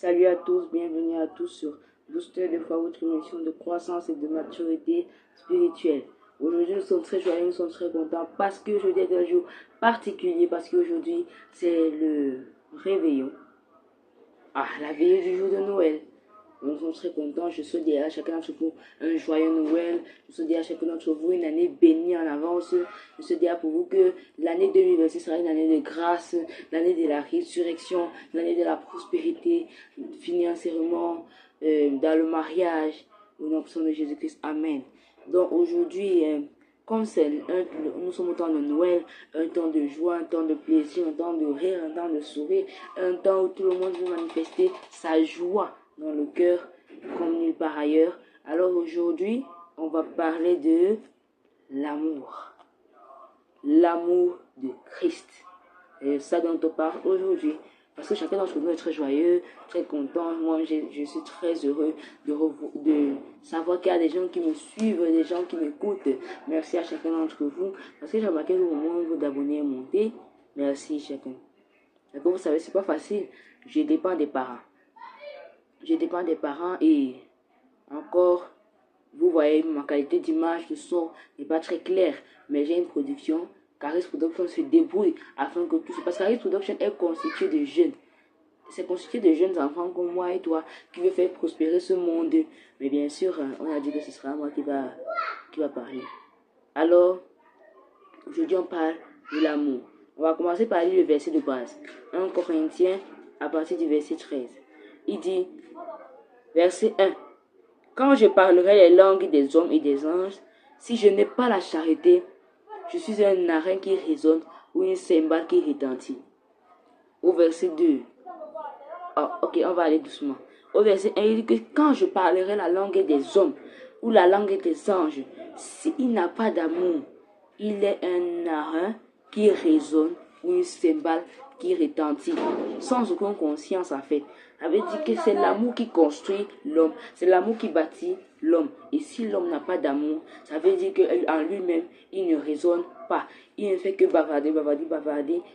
Salut à tous, bienvenue à tous sur Booster de foi, votre émission de croissance et de maturité spirituelle. Aujourd'hui, nous sommes très joyeux, nous sommes très contents parce qu'aujourd'hui est un jour particulier, parce qu'aujourd'hui, c'est le réveillon. La veillée du jour de Noël. Nous sommes très contents. Je souhaite à chacun d'entre vous un joyeux Noël. Je souhaite à chacun d'entre vous une année bénie en avance. Je souhaite pour vous que l'année 2026 sera une année de grâce, l'année de la résurrection, l'année de la prospérité financièrement, dans le mariage. Au nom de Jésus-Christ. Amen. Donc aujourd'hui, comme nous sommes au temps de Noël, un temps de joie, un temps de plaisir, un temps de rire, un temps de sourire, un temps où tout le monde veut manifester sa joie dans le cœur comme nulle part ailleurs. Alors aujourd'hui, on va parler de l'amour. L'amour de Christ. Et ça dont on parle aujourd'hui. Parce que chacun d'entre nous est très joyeux, très content. Moi, je suis très heureux de savoir qu'il y a des gens qui me suivent, des gens qui m'écoutent. Merci à chacun d'entre vous. Parce que j'ai remarqué que mon nombre d'abonnés est monté. Merci chacun. Et comme vous savez, c'est pas facile. Je dépends des parents. Et encore, vous voyez, ma qualité d'image, de son n'est pas très claire. Mais j'ai une production. Caris Production se débrouille afin que tout se passe. Caris Production est constitué de jeunes. C'est constitué de jeunes enfants comme moi et toi qui veut faire prospérer ce monde. Mais bien sûr, on a dit que ce sera moi qui va parler. Alors, aujourd'hui, on parle de l'amour. On va commencer par lire le verset de base. 1 Corinthiens, à partir du verset 13. Il dit, verset 1. Quand je parlerai les langues des hommes et des anges, si je n'ai pas la charité, je suis un narin qui résonne ou une cymbale qui retentit. Au verset 2. Ok, on va aller doucement. Au verset 1, il dit que quand je parlerai la langue des hommes ou la langue des anges, s'il n'a pas d'amour, il est un narin qui résonne ou une cymbale qui retentit, sans aucune conscience en fait. Ça veut dire que c'est l'amour qui construit l'homme, c'est l'amour qui bâtit l'homme. Et si l'homme n'a pas d'amour, ça veut dire qu'en lui-même, il ne résonne pas. Il ne fait que bavarder,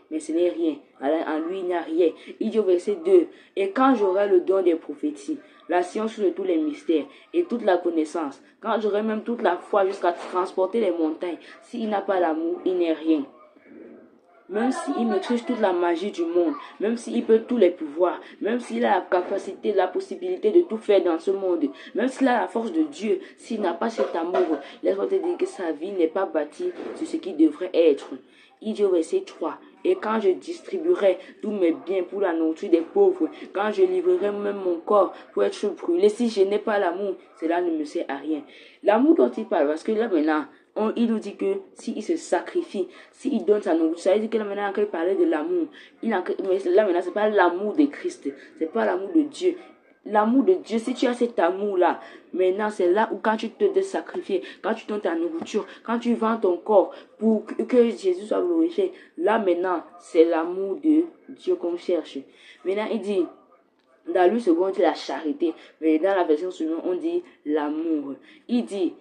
mais ce n'est rien. Alors, en lui, il n'y a rien. Il dit au verset 2, et quand j'aurai le don des prophéties, la science de tous les mystères et toute la connaissance, quand j'aurai même toute la foi jusqu'à transporter les montagnes, s'il n'a pas l'amour, il n'est rien. Même s'il maîtrise toute la magie du monde, même s'il peut tous les pouvoirs, même s'il a la capacité, la possibilité de tout faire dans ce monde, même s'il a la force de Dieu, s'il n'a pas cet amour, laisse-moi te dire que sa vie n'est pas bâtie sur ce qui devrait être. Il dit au verset 3, et quand je distribuerai tous mes biens pour la nourriture des pauvres, quand je livrerai même mon corps pour être brûlé, si je n'ai pas l'amour, cela ne me sert à rien. L'amour dont il parle, parce que là maintenant, il nous dit que s'il se sacrifie, s'il donne sa nourriture, ça veut dire que là maintenant, quand il parlait de l'amour, mais là maintenant, c'est pas l'amour de Christ, c'est pas l'amour de Dieu. L'amour de Dieu, si tu as cet amour-là, maintenant c'est là où quand tu te sacrifies, quand tu donnes ta nourriture, quand tu vends ton corps pour que Jésus soit glorifié, là maintenant, c'est l'amour de Dieu qu'on cherche. Maintenant, il dit, dans le second, on dit la charité, mais dans la version suivante, on dit l'amour. Il dit,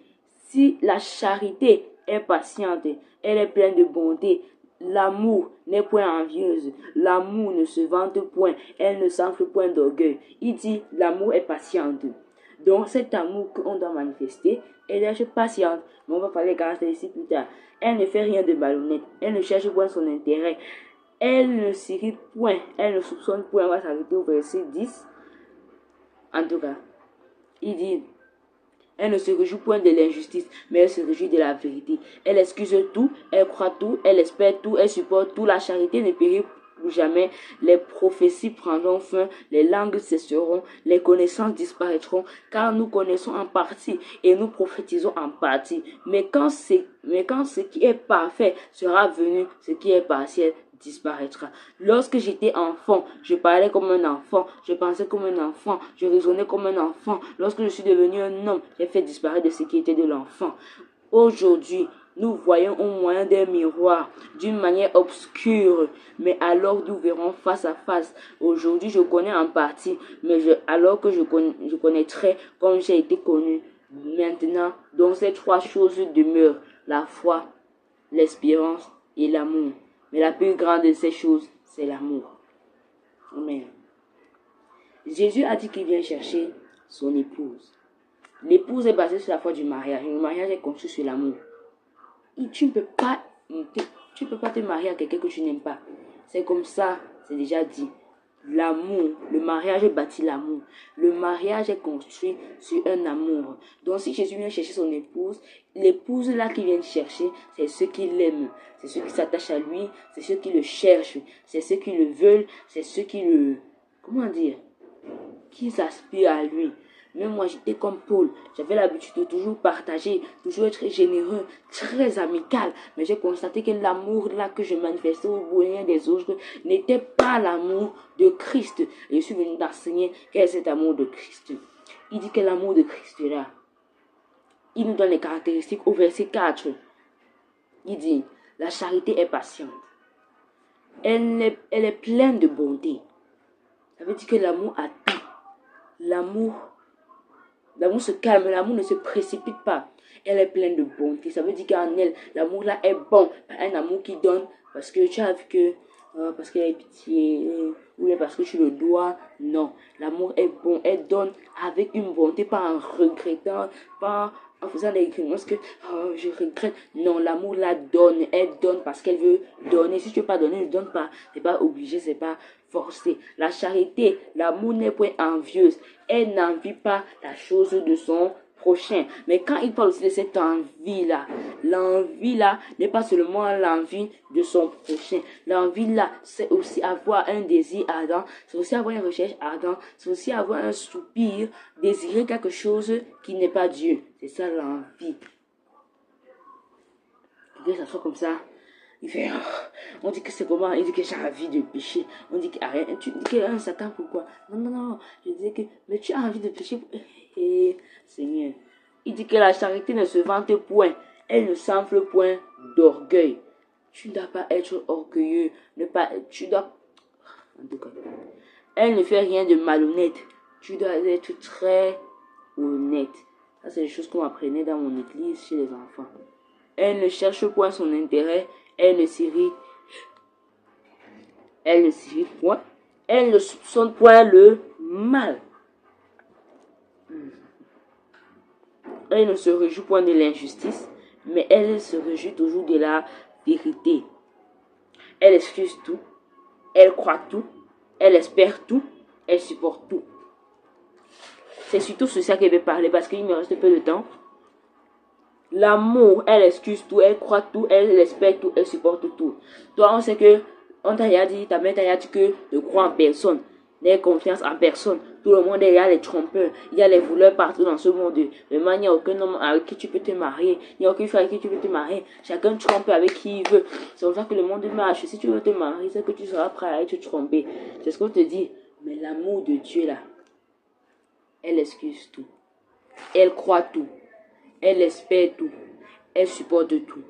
si la charité est patiente, elle est pleine de bonté, l'amour n'est point envieuse, l'amour ne se vante point, elle ne s'enfle point d'orgueil. Il dit, l'amour est patiente. Donc cet amour qu'on doit manifester, elle est patiente. Mais on va parler des caractéristiques plus tard. Elle ne fait rien de malhonnête, elle ne cherche point son intérêt, elle ne s'irrite point, elle ne soupçonne point. On va s'arrêter au verset 10. En tout cas, il dit, elle ne se réjouit point de l'injustice, mais elle se réjouit de la vérité. Elle excuse tout, elle croit tout, elle espère tout, elle supporte tout. La charité ne périt plus jamais. Les prophéties prendront fin, les langues cesseront, les connaissances disparaîtront, car nous connaissons en partie et nous prophétisons en partie. Mais quand ce qui est parfait sera venu, ce qui est partiel disparaîtra. Lorsque j'étais enfant, je parlais comme un enfant, je pensais comme un enfant, je raisonnais comme un enfant. Lorsque je suis devenu un homme, j'ai fait disparaître de ce qui était de l'enfant. Aujourd'hui, nous voyons au moyen d'un miroir, d'une manière obscure, mais alors nous verrons face à face. Aujourd'hui, je connais en partie, mais alors que je connaîtrai comme j'ai été connu. Maintenant, donc ces trois choses demeurent, la foi, l'espérance et l'amour. Mais la plus grande de ces choses, c'est l'amour. Amen. Jésus a dit qu'il vient chercher son épouse. L'épouse est basée sur la foi du mariage. Le mariage est construit sur l'amour. Et tu ne peux pas te marier à quelqu'un que tu n'aimes pas. C'est comme ça, c'est déjà dit. L'amour, le mariage bâtit l'amour. Le mariage est construit sur un amour. Donc si Jésus vient chercher son épouse, l'épouse là qu'il vient chercher, c'est ceux qui l'aiment. C'est ceux qui s'attachent à lui, c'est ceux qui le cherchent, c'est ceux qui le veulent, c'est ceux qui le... Comment dire? Qui s'aspirent à lui. Même moi, j'étais comme Paul. J'avais l'habitude de toujours partager, toujours être généreux, très amical. Mais j'ai constaté que l'amour là que je manifestais au moyen des autres n'était pas l'amour de Christ. Et je suis venu d'enseigner quel est cet amour de Christ. Il dit que l'amour de Christ est là. Il nous donne les caractéristiques au verset 4. Il dit, la charité est patiente. Elle est pleine de bonté. Ça veut dire que l'amour attend. L'amour se calme, l'amour ne se précipite pas. Elle est pleine de bonté. Ça veut dire qu'en elle, l'amour là est bon. Un amour qui donne parce que tu as vu que, parce qu'elle a pitié, ou bien parce que tu le dois. Non, l'amour est bon. Elle donne avec une bonté, pas en regrettant, pas en faisant des grimaces que je regrette. Non, l'amour la donne. Elle donne parce qu'elle veut donner. Si tu ne veux pas donner, ne donne pas. C'est pas obligé, c'est pas forcé. La charité, l'amour n'est point envieuse. Elle n'envie pas la chose de son prochain. Mais quand il parle aussi de cette envie-là, l'envie-là n'est pas seulement l'envie de son prochain. L'envie-là, c'est aussi avoir un désir ardent, c'est aussi avoir une recherche ardente, c'est aussi avoir un soupir, désirer quelque chose qui n'est pas Dieu. C'est ça l'envie. Que ça soit comme ça. Il fait, on dit que c'est comment, il dit que j'ai envie de pécher. On dit que rien, tu dis que Satan, pourquoi? Non. Je disais que, mais tu as envie de pécher. Seigneur. Il dit que la charité ne se vante point. Elle ne s'enfle point d'orgueil. Tu ne dois pas être orgueilleux. Tu dois, en tout cas, elle ne fait rien de malhonnête. Tu dois être très honnête. Ça, c'est des choses qu'on apprenait dans mon église chez les enfants. Elle ne cherche point son intérêt. Elle ne s'irrite point. Elle ne soupçonne point le mal. Elle ne se réjouit point de l'injustice, mais elle se réjouit toujours de la vérité. Elle excuse tout. Elle croit tout. Elle espère tout. Elle supporte tout. C'est surtout sur ça que je vais parler parce qu'il me reste peu de temps. L'amour, elle excuse tout, elle croit tout, elle espère tout, elle supporte tout. Toi, on sait que, on t'a dit, ta mère t'a dit que ne crois en personne, n'aie confiance en personne. Tout le monde, il y a les trompeurs, il y a les voleurs partout dans ce monde. Vraiment, il n'y a aucun homme avec qui tu peux te marier, il n'y a aucune femme avec qui tu peux te marier. Chacun trompe avec qui il veut. C'est comme ça que le monde marche. Si tu veux te marier, c'est que tu seras prêt à être trompé. C'est ce qu'on te dit. Mais l'amour de Dieu, là, elle excuse tout. Elle croit tout. Elle espère tout. Elle supporte tout.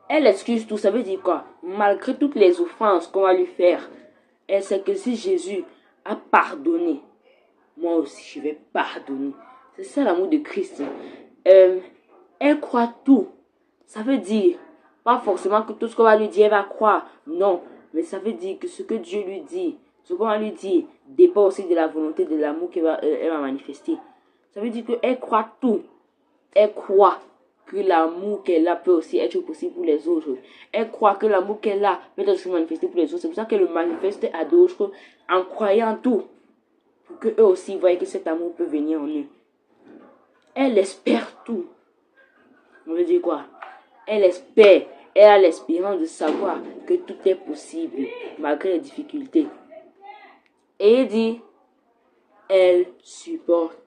Elle excuse tout. Ça veut dire quoi? Malgré toutes les offenses qu'on va lui faire, elle sait que si Jésus a pardonné, moi aussi je vais pardonner. C'est ça l'amour de Christ. Elle croit tout. Ça veut dire, pas forcément que tout ce qu'on va lui dire, elle va croire. Non. Mais ça veut dire que ce que Dieu lui dit, ce qu'on va lui dire, dépend aussi de la volonté de l'amour qu'elle va manifester. Ça veut dire qu'elle croit tout. Elle croit que l'amour qu'elle a peut aussi être possible pour les autres. Elle croit que l'amour qu'elle a peut être aussi manifesté pour les autres. C'est pour ça qu'elle le manifeste à d'autres en croyant tout. Pour qu'eux aussi voient que cet amour peut venir en eux. Elle espère tout. On veut dire quoi? Elle espère. Elle a l'espérance de savoir que tout est possible malgré les difficultés. Et il dit, elle supporte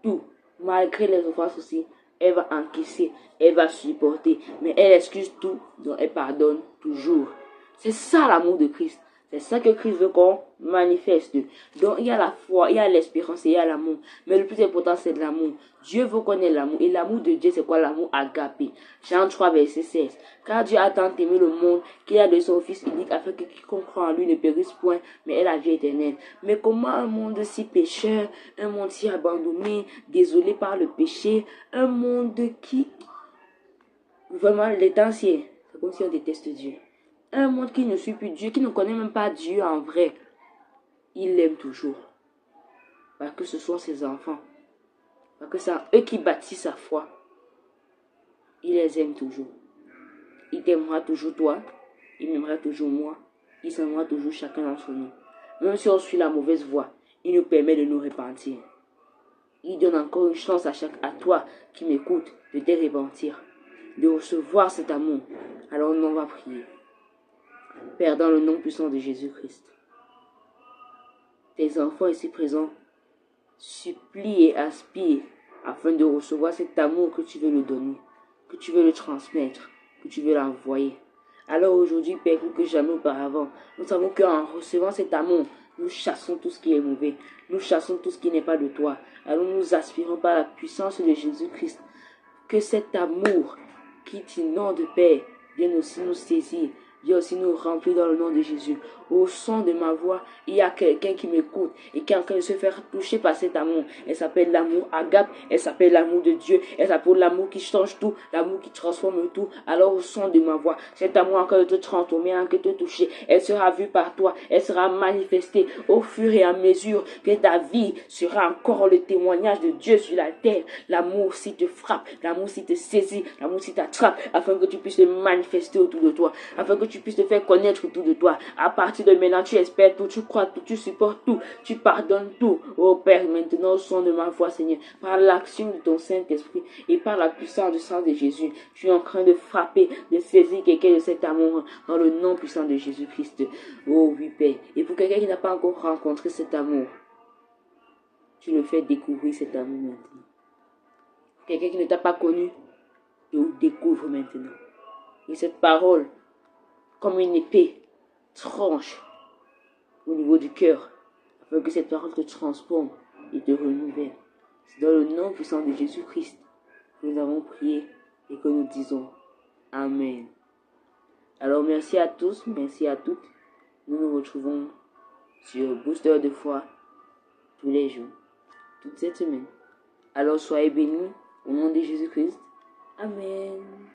tout. Malgré les offenses aussi. Elle va encaisser, elle va supporter, mais elle excuse tout, donc elle pardonne toujours. C'est ça l'amour de Christ. C'est ça que Christ veut qu'on manifeste. Donc il y a la foi, il y a l'espérance et il y a l'amour. Mais le plus important, c'est l'amour. Dieu veut qu'on ait l'amour. Et l'amour de Dieu, c'est quoi? L'amour agapé. Jean 3, verset 16. Car Dieu a tant aimé le monde qu'il a donné son Fils unique afin que quiconque croit en lui ne périsse point, mais ait la vie éternelle. Mais comment un monde si pécheur, un monde si abandonné, désolé par le péché, un monde qui, vraiment, les anciens, c'est comme si on déteste Dieu. Un monde qui ne suit plus Dieu, qui ne connaît même pas Dieu en vrai, il l'aime toujours. parce que ce sont ses enfants. Parce que c'est eux qui bâtissent sa foi. Il les aime toujours. Il t'aimera toujours toi. Il m'aimera toujours moi. Il s'aimera toujours chacun d'entre nous. Même si on suit la mauvaise voie, il nous permet de nous repentir. Il donne encore une chance à toi qui m'écoute de te repentir, de recevoir cet amour. Alors on va prier. Père, dans le nom puissant de Jésus-Christ, tes enfants ici présents supplient et aspirent afin de recevoir cet amour que tu veux le donner, que tu veux le transmettre, que tu veux l'envoyer. Alors aujourd'hui, Père, plus que jamais auparavant, nous savons qu'en recevant cet amour, nous chassons tout ce qui est mauvais, nous chassons tout ce qui n'est pas de toi. Alors nous aspirons par la puissance de Jésus-Christ que cet amour qui t'inonde, Père, vienne aussi nous saisir, vienne aussi nous remplir dans le nom de Jésus. Au son de ma voix, il y a quelqu'un qui m'écoute et qui est en train de se faire toucher par cet amour. Elle s'appelle l'amour agape, elle s'appelle l'amour de Dieu, elle s'appelle l'amour qui change tout, l'amour qui transforme tout. Alors au son de ma voix, cet amour en train de te transformer, en train de te toucher, elle sera vue par toi, elle sera manifestée au fur et à mesure que ta vie sera encore le témoignage de Dieu sur la terre. L'amour si te frappe, l'amour si te saisit, l'amour si t'attrape, afin que tu puisses le manifester autour de toi, afin que tu puisses te faire connaître autour de toi. À partir de maintenant, tu espères tout, tu crois tout, tu supportes tout, tu pardonnes tout. Oh Père, maintenant au son de ma voix, Seigneur, par l'action de ton Saint-Esprit et par la puissance du sang de Jésus, tu es en train de frapper, de saisir quelqu'un de cet amour dans le nom puissant de Jésus-Christ. Oh oui, Père. Et pour quelqu'un qui n'a pas encore rencontré cet amour, tu le fais découvrir cet amour maintenant. Quelqu'un qui ne t'a pas connu, tu le découvres maintenant. Et cette parole, comme une épée, tranche au niveau du cœur, afin que cette parole te transforme et te renouvelle. C'est dans le nom puissant de Jésus-Christ que nous avons prié et que nous disons Amen. Alors merci à tous, merci à toutes. Nous nous retrouvons sur Booster de foi tous les jours, toute cette semaine. Alors soyez bénis au nom de Jésus-Christ. Amen.